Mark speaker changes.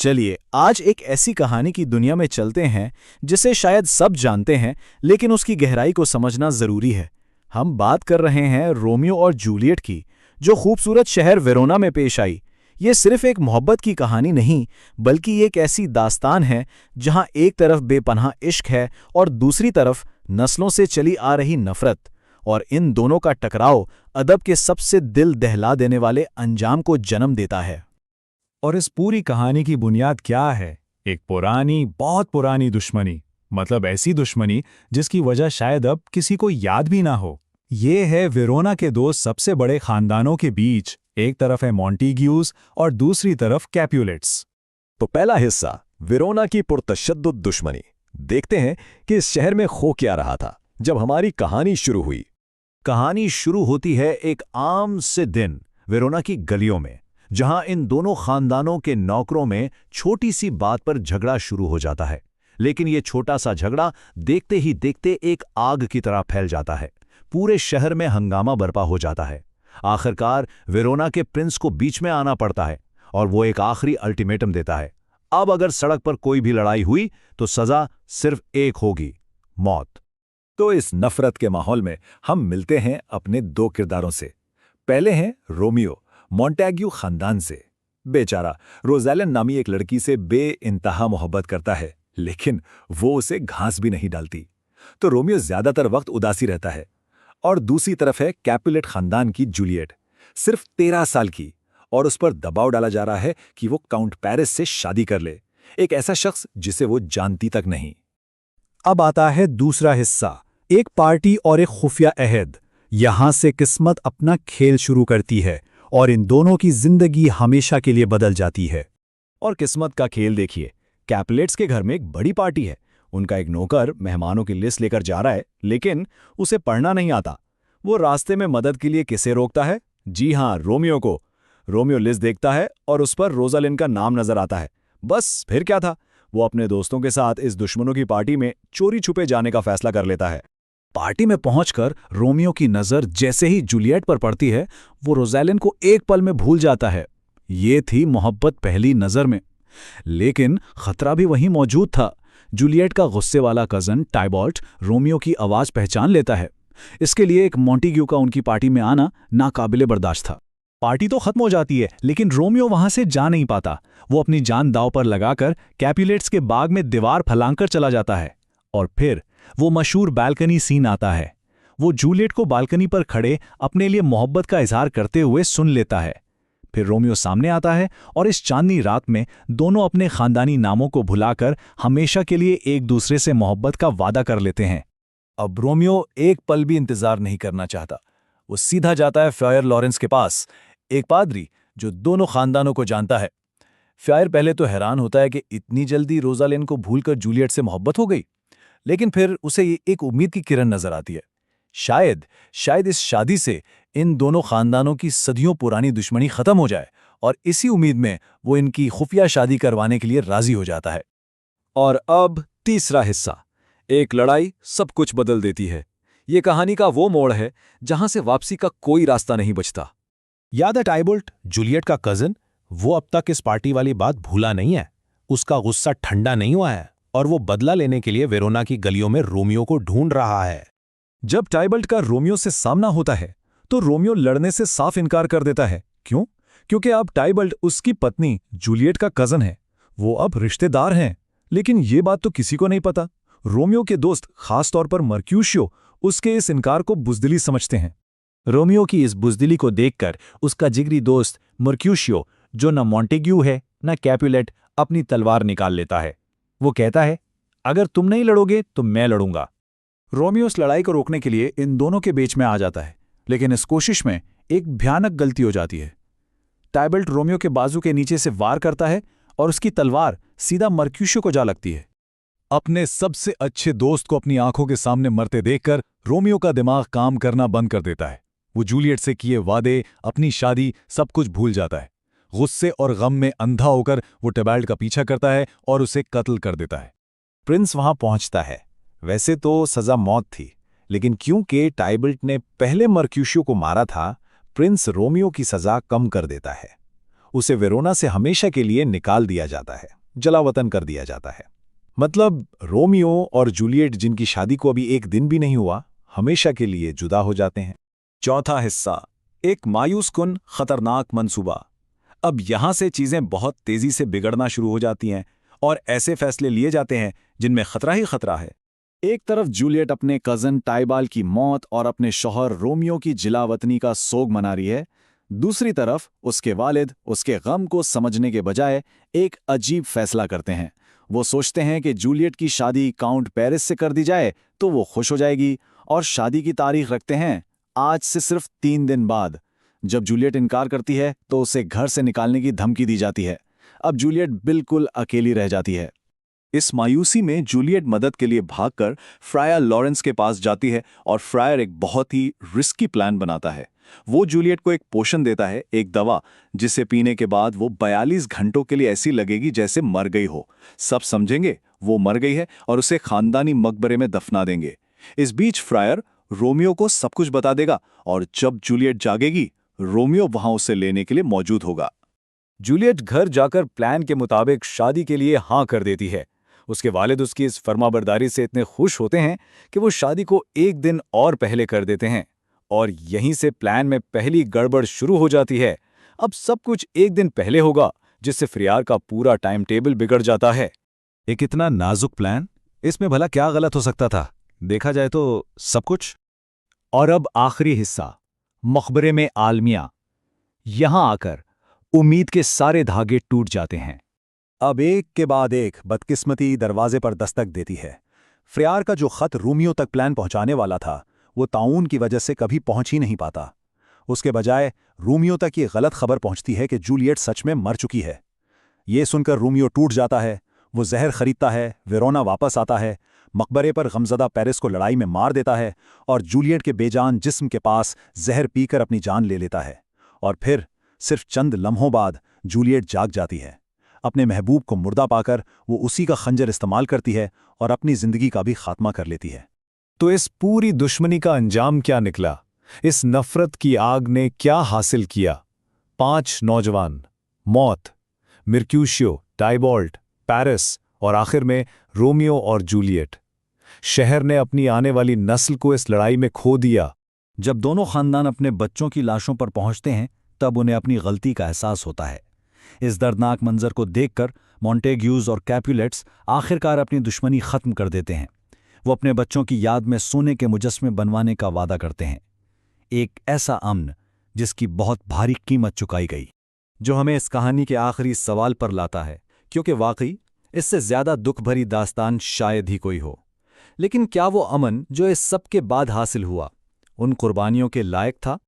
Speaker 1: चलिए आज एक ऐसी कहानी की दुनिया में चलते हैं जिसे शायद सब जानते हैं, लेकिन उसकी गहराई को समझना जरूरी है। हम बात कर रहे हैं रोमियो और जूलियट की, जो खूबसूरत शहर वेरोना में पेश आई। ये सिर्फ एक मोहब्बत की कहानी नहीं, बल्कि एक ऐसी दास्तान है जहां एक तरफ बेपनाह इश्क है और दूसरी तरफ नस्लों से चली आ रही नफरत। और इन दोनों का टकराव अदब के सबसे दिल दहला देने वाले अंजाम को जन्म देता है।
Speaker 2: और इस पूरी कहानी की बुनियाद क्या है? एक पुरानी, बहुत पुरानी दुश्मनी। मतलब ऐसी दुश्मनी जिसकी वजह शायद अब किसी को याद भी ना हो। ये है वेरोना के दो सबसे बड़े खानदानों के बीच। एक तरफ है मॉन्टेग्यूज और दूसरी तरफ कैपुलेट्स।
Speaker 3: तो पहला हिस्सा, वेरोना की पुरतशद्दुद दुश्मनी। देखते हैं कि इस शहर में हो क्या रहा था जब हमारी कहानी शुरू हुई।
Speaker 4: कहानी शुरू होती है एक आम से दिन वेरोना की गलियों में, जहां इन दोनों खानदानों के नौकरों में छोटी सी बात पर झगड़ा शुरू हो जाता है। लेकिन ये छोटा सा झगड़ा देखते ही देखते एक आग की तरह फैल जाता है। पूरे शहर में हंगामा बरपा हो जाता है। आखिरकार वेरोना के प्रिंस को बीच में आना पड़ता है और वो एक आखिरी अल्टीमेटम देता है। अब अगर सड़क पर कोई भी लड़ाई हुई तो सजा सिर्फ एक होगी, मौत।
Speaker 3: तो इस नफरत के माहौल में हम मिलते हैं अपने दो किरदारों से। पहले हैं रोमियो, मॉन्टेग्यू खानदान से। बेचारा रोज़ेलिन नामी एक लड़की से बेइंतहा मोहब्बत करता है, लेकिन वो उसे घास भी नहीं डालती। तो रोमियो ज्यादातर वक्त उदासी रहता है। और दूसरी तरफ है कैपुलेट खानदान की जूलियट, सिर्फ 13 साल की, और उस पर दबाव डाला जा रहा है कि वो काउंट पेरिस से शादी कर ले, एक ऐसा शख्स जिसे वो जानती तक नहीं।
Speaker 2: अब आता है दूसरा हिस्सा, एक पार्टी और एक खुफिया अहद। यहां से किस्मत अपना खेल शुरू करती है और इन दोनों की जिंदगी हमेशा के लिए बदल जाती है।
Speaker 1: और किस्मत का खेल देखिए, कैपुलेट्स के घर में एक बड़ी पार्टी है। उनका एक नौकर मेहमानों की लिस्ट लेकर जा रहा है, लेकिन उसे पढ़ना नहीं आता। वो रास्ते में मदद के लिए किसे रोकता है? जी हां, रोमियो को। रोमियो लिस्ट देखता है और उस पर रोज़ालिन का नाम नजर आता है। बस फिर क्या था, वो अपने दोस्तों के साथ इस दुश्मनों की पार्टी में चोरी छुपे जाने का फैसला कर लेता है। पार्टी में पहुंचकर रोमियो की नजर जैसे ही जूलियट पर पड़ती है, वो रोज़ालिन को एक पल में भूल जाता है। ये थी मोहब्बत पहली नजर में। लेकिन खतरा भी वहीं मौजूद था। जूलियट का गुस्से वाला कजन टाइबॉल्ट रोमियो की आवाज पहचान लेता है। इसके लिए एक मॉन्टेग्यू का उनकी पार्टी में आना नाकाबिले बर्दाश्त था। पार्टी तो खत्म हो जाती है, लेकिन रोमियो वहां से जा नहीं पाता। वो अपनी जान दांव पर लगाकर कैपुलेट्स के बाग में दीवार फलांकर चला जाता है। और फिर वो मशहूर बालकनी सीन आता है। वो जूलियट को बालकनी पर खड़े अपने लिए मोहब्बत का इजहार करते हुए सुन लेता है। फिर रोमियो सामने आता है और इस चांदनी रात में दोनों अपने खानदानी नामों को भुलाकर हमेशा के लिए एक दूसरे से मोहब्बत का वादा कर लेते हैं।
Speaker 3: अब रोमियो एक पल भी इंतजार नहीं करना चाहता। वो सीधा जाता है फ्रायर लॉरेंस के पास, एक पादरी जो दोनों खानदानों को जानता है। फ्रायर पहले तो हैरान होता है कि इतनी जल्दी रोज़ालिन को भूलकर जूलियट से मोहब्बत हो गई, लेकिन फिर उसे एक उम्मीद की किरण नजर आती है। शायद इस शादी से इन दोनों खानदानों की सदियों पुरानी दुश्मनी खत्म हो जाए, और इसी उम्मीद में वो इनकी खुफिया शादी करवाने के लिए राजी हो जाता है।
Speaker 1: और अब तीसरा हिस्सा, एक लड़ाई सब कुछ बदल देती है। ये कहानी का वो मोड़ है जहां से वापसी का कोई रास्ता नहीं बचता।
Speaker 5: याद है टाइबॉल्ट, जूलियट का कजन? वो अब तक इस पार्टी वाली बात भूला नहीं है। उसका गुस्सा ठंडा नहीं हुआ है और वो बदला लेने के लिए वेरोना की गलियों में रोमियो को ढूंढ रहा है।
Speaker 3: जब टाइबल्ट का रोमियो से सामना होता है तो रोमियो लड़ने से साफ इनकार कर देता है। क्यों? क्योंकि अब टाइबल्ट उसकी पत्नी जूलियट का कजन है। वो अब रिश्तेदार हैं। लेकिन ये बात तो किसी को नहीं पता। रोमियो के दोस्त, खास तौर पर मर्क्यूशियो, उसके इस इनकार को बुज़दिली समझते हैं।
Speaker 2: रोमियो की इस बुज़दिली को देखकर उसका जिगरी दोस्त मर्क्यूशियो, जो न मॉन्टेग्यू है न कैपुलेट, अपनी तलवार निकाल लेता है। वो कहता है, अगर तुम नहीं लड़ोगे तो मैं लड़ूंगा।
Speaker 1: रोमियो इस लड़ाई को रोकने के लिए इन दोनों के बीच में आ जाता है, लेकिन इस कोशिश में एक भयानक गलती हो जाती है। टाइबल्ट रोमियो के बाजू के नीचे से वार करता है और उसकी तलवार सीधा मर्क्यूशियो को जा लगती है।
Speaker 3: अपने सबसे अच्छे दोस्त को अपनी आंखों के सामने मरते देखकर रोमियो का दिमाग काम करना बंद कर देता है। वो जूलियट से किए वादे, अपनी शादी, सब कुछ भूल जाता है। गुस्से और गम में अंधा होकर वो टाइबल्ट का पीछा करता है और उसे कत्ल कर देता है।
Speaker 2: प्रिंस वहां पहुंचता है। वैसे तो सजा मौत थी, लेकिन क्योंकि टाइबल्ट ने पहले मर्क्यूशियो को मारा था, प्रिंस रोमियो की सजा कम कर देता है।
Speaker 3: उसे वेरोना से हमेशा के लिए निकाल दिया जाता है, जलावतन कर दिया जाता है। मतलब रोमियो और जूलियट जिनकी शादी को अभी एक दिन भी नहीं हुआ, हमेशा के लिए जुदा हो जाते हैं।
Speaker 1: चौथा हिस्सा, एक मायूसकुन खतरनाक मंसूबा। अब यहां से चीजें बहुत तेजी से बिगड़ना शुरू हो जाती हैं और ऐसे फैसले लिए जाते हैं जिनमें खतरा ही खतरा है। एक तरफ जूलियट अपने कजन टाइबाल की मौत और अपने शौहर रोमियो की जिलावतनी का सोग मना रही है, दूसरी तरफ उसके वालिद उसके गम को समझने के बजाय एक अजीब फैसला करते हैं। वो सोचते हैं कि जूलियट की शादी काउंट पेरिस से कर दी जाए तो वो खुश हो जाएगी, और शादी की तारीख रखते हैं आज से सिर्फ 3 दिन बाद। जब जूलियट इनकार करती है तो उसे घर से निकालने की धमकी दी जाती है। अब जूलियट बिल्कुल अकेली रह जाती है। इस मायूसी में जूलियट मदद के लिए भागकर फ्रायर लॉरेंस के पास जाती है और फ्रायर एक बहुत ही रिस्की प्लान बनाता है। वो जूलियट को एक पोशन देता है, एक दवा, जिसे पीने के बाद वो 42 घंटों के लिए ऐसी लगेगी जैसे मर गई हो। सब समझेंगे वो मर गई है और उसे खानदानी मकबरे में दफना देंगे। इस बीच फ्रायर रोमियो को सब कुछ बता देगा और जब जूलियट जागेगी, रोमियो वहां उसे लेने के लिए मौजूद होगा। जूलियट घर जाकर प्लान के मुताबिक शादी के लिए हां कर देती है। उसके वालिद उसकी इस फर्माबरदारी से इतने खुश होते हैं कि वो शादी को एक दिन और पहले कर देते हैं, और यहीं से प्लान में पहली गड़बड़ शुरू हो जाती है। अब सब कुछ एक दिन पहले होगा, जिससे फ्रियार का पूरा टाइम टेबल बिगड़ जाता है।
Speaker 4: एक इतना नाजुक प्लान, इसमें भला क्या गलत हो सकता था? देखा जाए तो सब कुछ।
Speaker 1: और अब आखिरी हिस्सा, मकबरे में आलमिया। यहां आकर उम्मीद के सारे धागे टूट जाते हैं।
Speaker 3: अब एक के बाद एक बदकिस्मती दरवाजे पर दस्तक देती है। फ्रियार का जो खत रोमियो तक प्लान पहुंचाने वाला था, वो ताउन की वजह से कभी पहुंच ही नहीं पाता। उसके बजाय रोमियो तक ये गलत खबर पहुंचती है कि जूलियट सच में मर चुकी है। ये सुनकर रोमियो टूट जाता है। वो जहर खरीदता है, वेरोना वापस आता है, मकबरे पर गमजदा पेरिस को लड़ाई में मार देता है और जूलियट के बेजान जिस्म के पास जहर पीकर अपनी जान ले लेता है। और फिर सिर्फ चंद लम्हों बाद जूलियट जाग जाती है। अपने महबूब को मुर्दा पाकर वो उसी का खंजर इस्तेमाल करती है और अपनी जिंदगी का भी खात्मा कर लेती है।
Speaker 2: तो इस पूरी दुश्मनी का अंजाम क्या निकला? इस नफरत की आग ने क्या हासिल किया? 5 नौजवान, मौत, मिर्क्यूशियो, टाइबॉल्ट, पेरिस और आखिर में रोमियो और जूलियट। शहर ने अपनी आने वाली नस्ल को इस लड़ाई में खो दिया।
Speaker 1: जब दोनों खानदान अपने बच्चों की लाशों पर पहुंचते हैं, तब उन्हें अपनी गलती का एहसास होता है। इस दर्दनाक मंजर को देखकर मॉन्टेग्यूज और कैपुलेट्स आखिरकार अपनी दुश्मनी खत्म कर देते हैं। वो अपने बच्चों की याद में सोने के मुजस्मे बनवाने का वादा करते हैं। एक ऐसा अमन जिसकी बहुत भारी कीमत चुकाई गई, जो हमें इस कहानी के आखिरी सवाल पर लाता है, क्योंकि वाकई इससे ज्यादा दुख भरी दास्तान शायद ही कोई हो। लेकिन क्या वो अमन जो इस सब के बाद हासिल हुआ, उन कुर्बानियों के लायक था?